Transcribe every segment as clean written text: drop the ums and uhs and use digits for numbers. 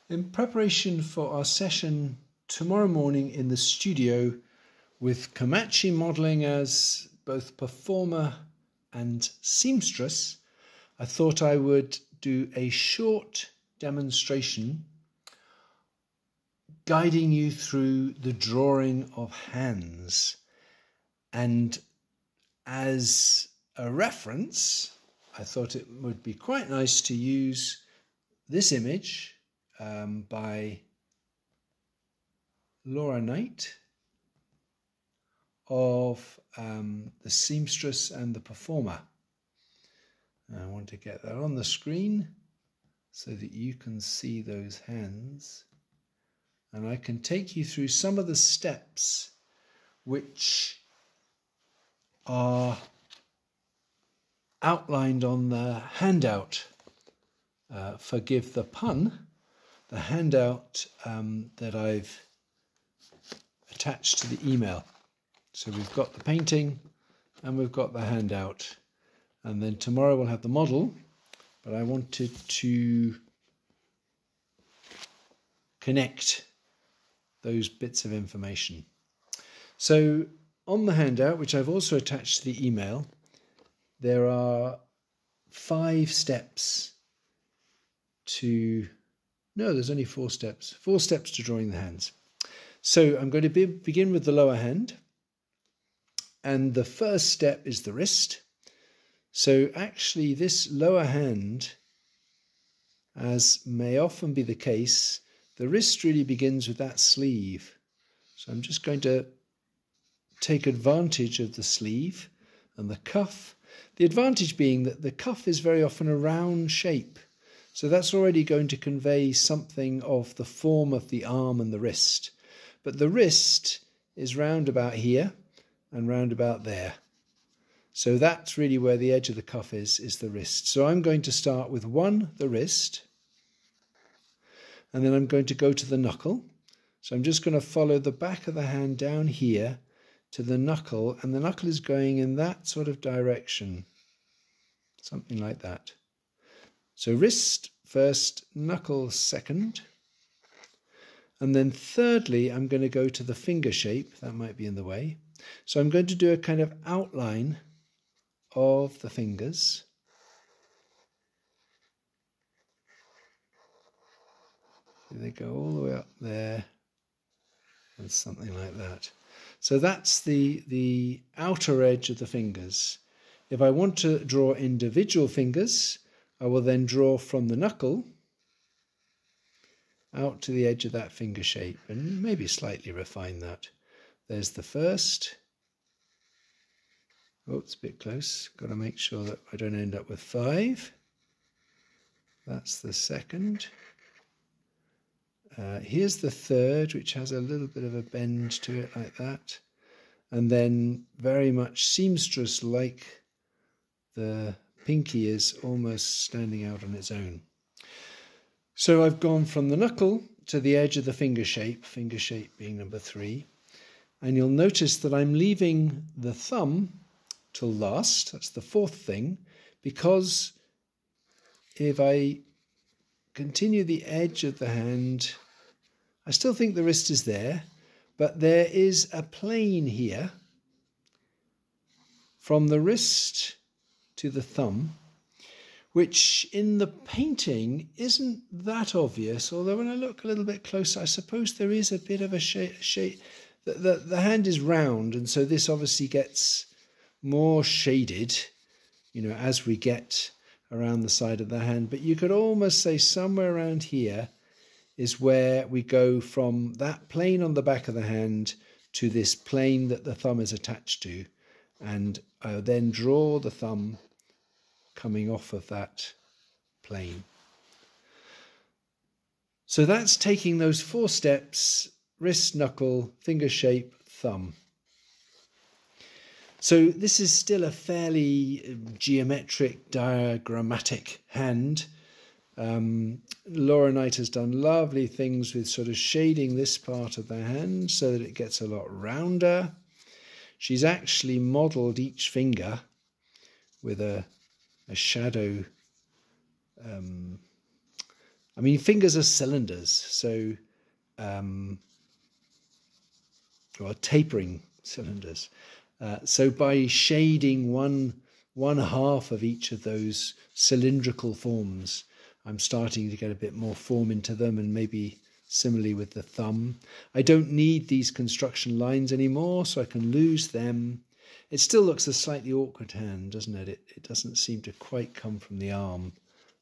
In preparation for our session tomorrow morning in the studio with Komachi modelling as both performer and seamstress, I thought I would do a short demonstration guiding you through the drawing of hands. And as a reference, I thought it would be quite nice to use this image by Laura Knight of the seamstress and the performer. I want to get that on the screen so that you can see those hands, and I can take you through some of the steps which are outlined on the handout. Forgive the pun, the handout that I've attached to the email. So we've got the painting and we've got the handout, and then tomorrow we'll have the model, but I wanted to connect those bits of information. So on the handout, which I've also attached to the email, there are 5 steps to, no, there's only 4 steps. 4 steps to drawing the hands. So I'm going to begin with the lower hand. And the first step is the wrist. So actually this lower hand, as may often be the case, the wrist really begins with that sleeve. So I'm just going to take advantage of the sleeve and the cuff. The advantage being that the cuff is very often a round shape. So that's already going to convey something of the form of the arm and the wrist. But the wrist is round about here and round about there. So that's really where the edge of the cuff is the wrist. So I'm going to start with the wrist, and then I'm going to go to the knuckle. So I'm just going to follow the back of the hand down here to the knuckle, and the knuckle is going in that sort of direction, something like that. So wrist first, knuckle second, and then thirdly I'm going to go to the finger shape. That might be in the way. So I'm going to do a kind of outline of the fingers. They go all the way up there and something like that. So that's the outer edge of the fingers. If I want to draw individual fingers, I will then draw from the knuckle out to the edge of that finger shape and maybe slightly refine that. There's the first. Oh, it's a bit close. Got to make sure that I don't end up with 5. That's the second. Here's the third, which has a little bit of a bend to it like that. And then very much seamstress like, the pinky is almost standing out on its own. So I've gone from the knuckle to the edge of the finger shape being number 3. And you'll notice that I'm leaving the thumb till last, that's the 4th thing, because if I continue the edge of the hand, I still think the wrist is there, but there is a plane here from the wrist to the thumb, which in the painting isn't that obvious, although when I look a little bit closer, I suppose there is a bit of a shape. The hand is round, and so this obviously gets more shaded, you know, as we get around the side of the hand. But you could almost say somewhere around here is where we go from that plane on the back of the hand to this plane that the thumb is attached to. And I then draw the thumb coming off of that plane. So that's taking those 4 steps: wrist, knuckle, finger shape, thumb. So this is still a fairly geometric, diagrammatic hand. Laura Knight has done lovely things with sort of shading this part of the hand so that it gets a lot rounder. She's actually modelled each finger with a shadow I mean, fingers are cylinders, so, or tapering cylinders. So by shading one half of each of those cylindrical forms, I'm starting to get a bit more form into them, and maybe similarly with the thumb. I don't need these construction lines anymore, so I can lose them. It still looks a slightly awkward hand, doesn't it? It doesn't seem to quite come from the arm,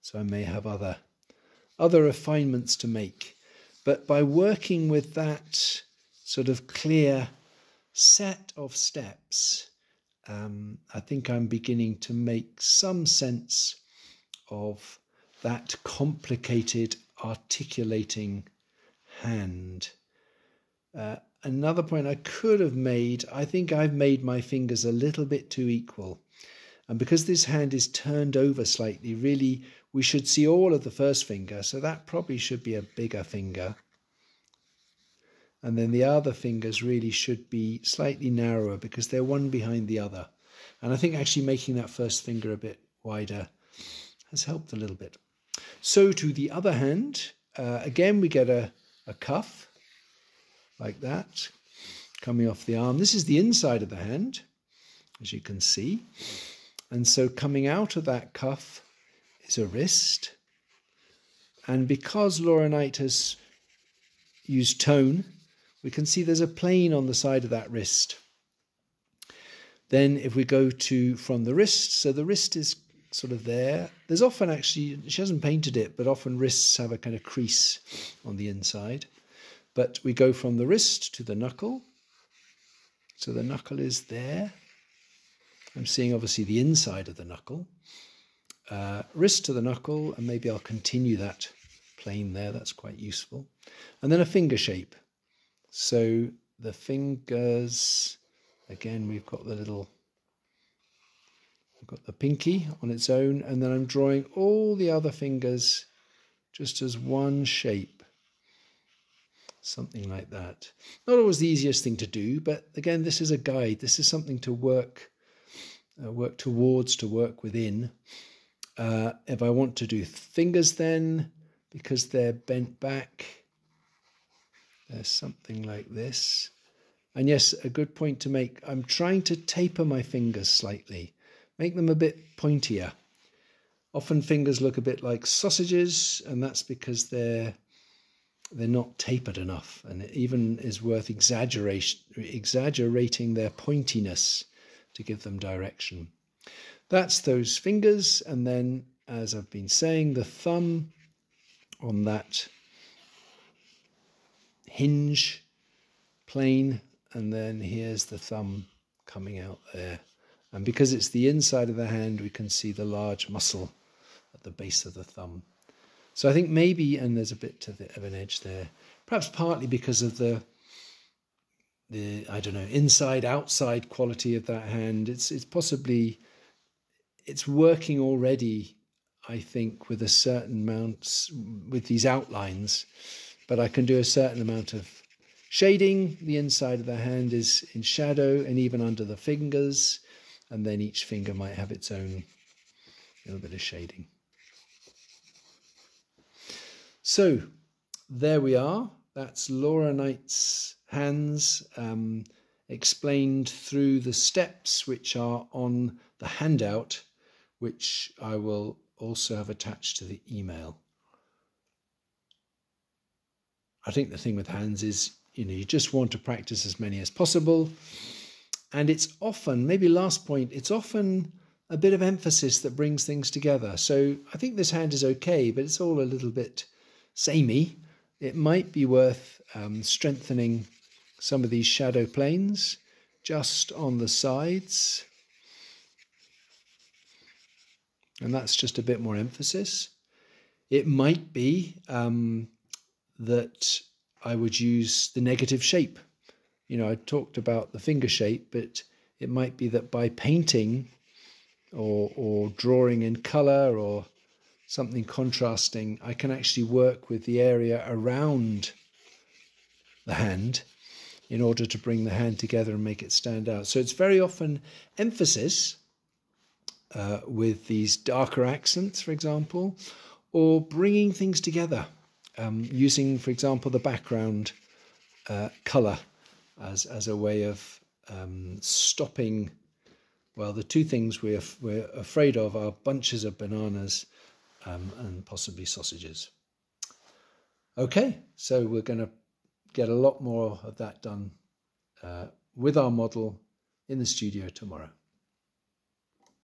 so I may have other refinements to make. But by working with that sort of clear set of steps, I think I'm beginning to make some sense of that complicated articulating hand. Another point I could have made, I think I've made my fingers a little bit too equal. And because this hand is turned over slightly, really we should see all of the first finger, so that probably should be a bigger finger. And then the other fingers really should be slightly narrower because they're one behind the other. And I think actually making that first finger a bit wider has helped a little bit. So to the other hand, again we get a cuff like that coming off the arm. This is the inside of the hand, as you can see. And so coming out of that cuff is a wrist. And because Laura Knight has used tone, we can see there's a plane on the side of that wrist. Then if we go to from the wrist, so the wrist is sort of there. There's often actually, she hasn't painted it, but often wrists have a kind of crease on the inside. But we go from the wrist to the knuckle. So the knuckle is there. I'm seeing obviously the inside of the knuckle. Wrist to the knuckle, and maybe I'll continue that plane there. That's quite useful. And then a finger shape. So the fingers, again, we've got the pinky on its own, and then I'm drawing all the other fingers just as one shape. Something like that. Not always the easiest thing to do, but again, this is a guide. This is something to work towards, to work within. If I want to do fingers then, because they're bent back, there's something like this. And yes, a good point to make. I'm trying to taper my fingers slightly, make them a bit pointier. Often fingers look a bit like sausages, and that's because they're not tapered enough, and it even is worth exaggerating their pointiness to give them direction. That's those fingers, and then, as I've been saying, the thumb on that hinge plane, and then here's the thumb coming out there. And because it's the inside of the hand, we can see the large muscle at the base of the thumb. So I think maybe, and there's a bit of an edge there, perhaps partly because of the I don't know, inside-outside quality of that hand. It's possibly, it's working already, I think, with a certain amount, with these outlines, but I can do a certain amount of shading. The inside of the hand is in shadow, and even under the fingers, and then each finger might have its own little bit of shading. So there we are. That's Laura Knight's hands explained through the steps which are on the handout, which I will also have attached to the email. I think the thing with hands is, you just want to practice as many as possible. And it's often, maybe last point, it's often a bit of emphasis that brings things together. So I think this hand is okay, but it's all a little bit samey. It might be worth strengthening some of these shadow planes just on the sides. And that's just a bit more emphasis. It might be that I would use the negative shape. I talked about the finger shape, but it might be that by painting or drawing in color or something contrasting, I can actually work with the area around the hand in order to bring the hand together and make it stand out. So it's very often emphasis with these darker accents, for example, or bringing things together, using, for example, the background colour as a way of stopping. Well, the two things we're afraid of are bunches of bananas and possibly sausages. Okay, so we're going to get a lot more of that done with our model in the studio tomorrow.